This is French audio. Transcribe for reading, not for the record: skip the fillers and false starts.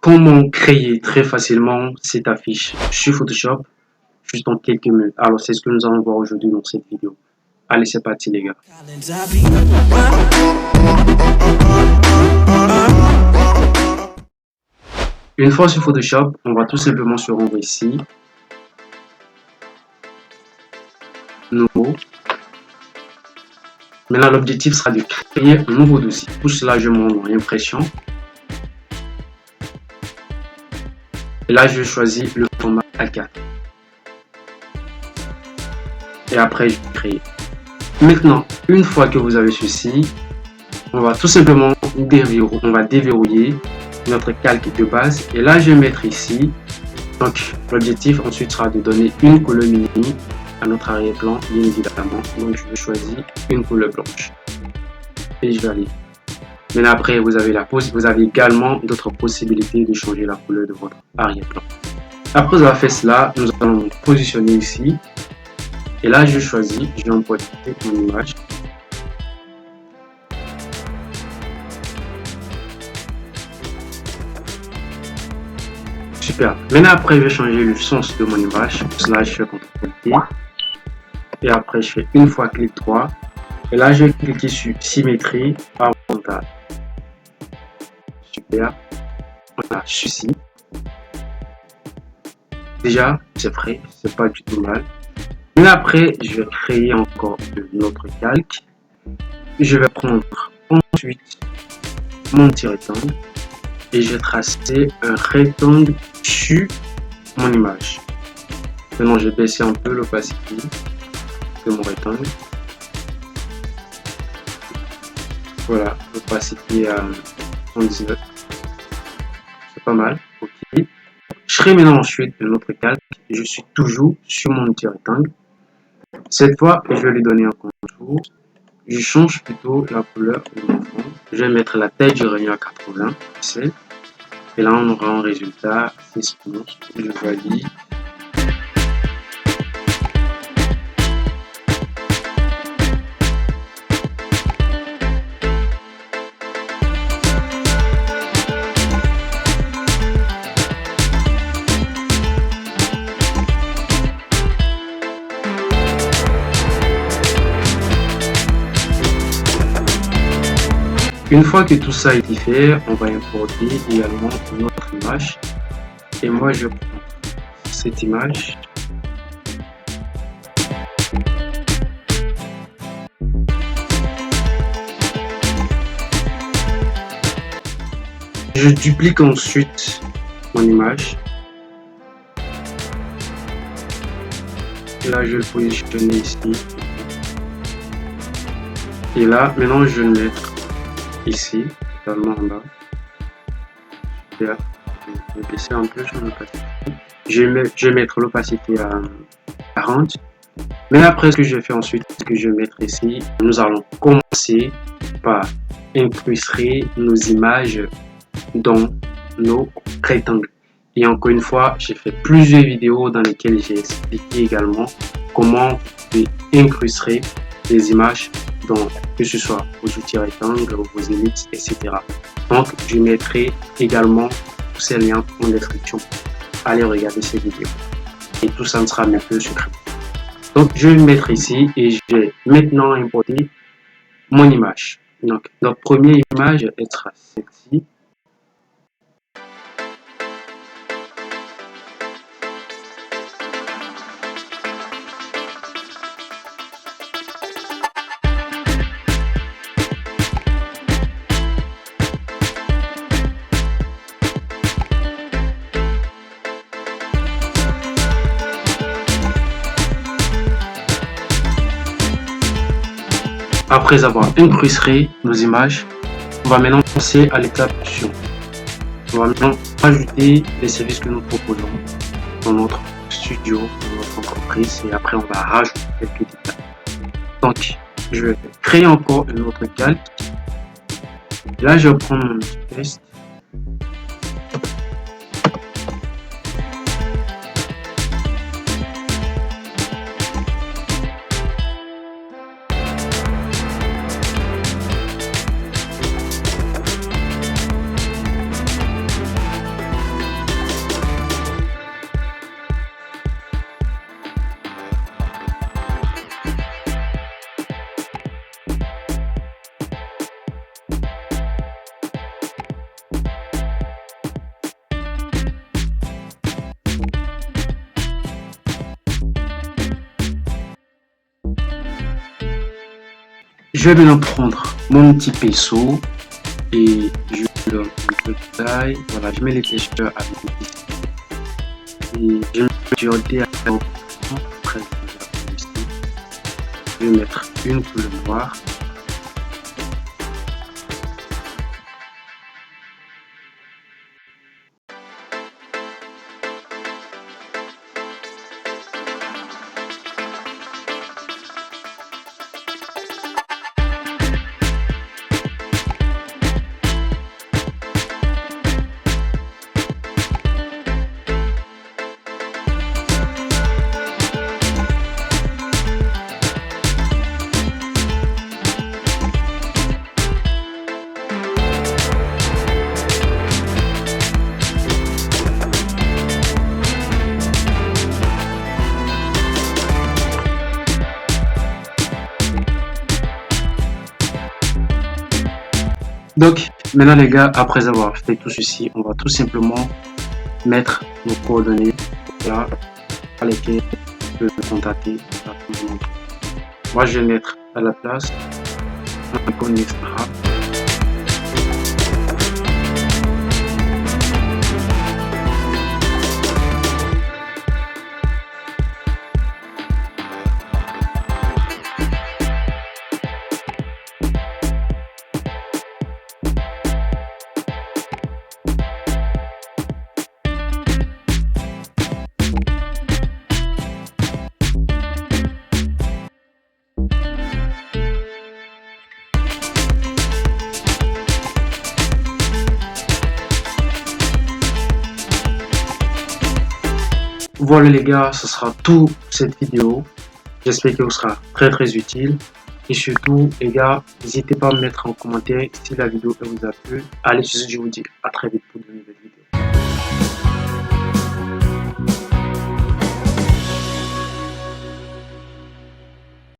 Comment créer très facilement cette affiche sur Photoshop juste en quelques minutes. Alors c'est ce que nous allons voir aujourd'hui dans cette vidéo. Allez, c'est parti les gars. Une fois sur Photoshop, on va tout simplement se rendre ici. Nouveau. Maintenant, l'objectif sera de créer un nouveau dossier. Pour cela, je monte dans impression. Et là, je choisis le format A4. Et après, je vais créer. Maintenant, une fois que vous avez ceci, on va tout simplement déverrouiller notre calque de base. Et là, je vais mettre ici. Donc, l'objectif ensuite sera de donner une couleur mini à notre arrière-plan, bien évidemment. Donc, je vais choisir une couleur blanche. Et je vais aller. Maintenant, après, vous avez également d'autres possibilités de changer la couleur de votre arrière-plan. Après avoir fait cela, nous allons positionner ici. Et là, je choisis, je vais emporter mon image. Super. Maintenant, après, je vais changer le sens de mon image. Pour cela, je fais CTRL-T. Et après, je fais une fois clic droit. Et là, je vais cliquer sur symétrie horizontale. Super. Voilà, ceci. Déjà, c'est prêt. C'est pas du tout mal. Et après, je vais créer encore un autre calque. Je vais prendre ensuite mon rectangle et je vais tracer un rectangle sur mon image. Maintenant, je vais baisser un peu l'opacité de mon rectangle. Voilà, l'opacité à 19. C'est pas mal. Ok. Je crée maintenant ensuite un autre calque. Je suis toujours sur mon petit rectangle. Cette fois, je vais lui donner un contour. Je change plutôt la couleur de mon fond. Je vais mettre la taille du rayon à 80 pixels. Et là, on aura un résultat 6 pouces. Je valide. Une fois que tout ça a été fait, on va importer également une autre image. Et moi, je prends cette image. Je duplique ensuite mon image. Et là, je vais le positionner ici. Et là, maintenant, je vais le mettre ici, totalement en bas. Super. Je vais baisser un peu sur l'opacité. Je vais mettre l'opacité à 40. Mais après, ce que je vais faire ensuite, ce que je vais mettre ici, nous allons commencer par incruster nos images dans nos rectangles. Et encore une fois, j'ai fait plusieurs vidéos dans lesquelles j'ai expliqué également comment incruster les images dans, que ce soit vos outils rectangles, vos ellipses, etc. Donc, je mettrai également tous ces liens en description. Allez regarder ces vidéos. Et tout ça ne sera même plus secret. Donc, je vais le mettre ici et je vais maintenant importer mon image. Donc, notre première image sera celle-ci. Après avoir incrusté nos images, on va maintenant passer à l'étape suivante. On va maintenant ajouter les services que nous proposons dans notre studio, dans notre entreprise, et après on va rajouter quelques détails. Donc, je vais créer encore un autre calque. Là, je vais prendre mon test. Je vais maintenant prendre mon petit pinceau et je donne un peu de taille. Voilà, je mets l'épaisseur à 10 et je mets la dureté à 13. Je vais mettre une couleur noire. Donc, maintenant les gars, après avoir fait tout ceci, on va tout simplement mettre nos coordonnées là, à lesquelles on peut me contacter. Moi, je vais mettre à la place un icône extra. Voilà les gars, ce sera tout pour cette vidéo. J'espère qu'elle vous sera très utile. Et surtout, les gars, n'hésitez pas à me mettre en commentaire si la vidéo vous a plu. Allez, je vous dis à très vite pour de nouvelles vidéos.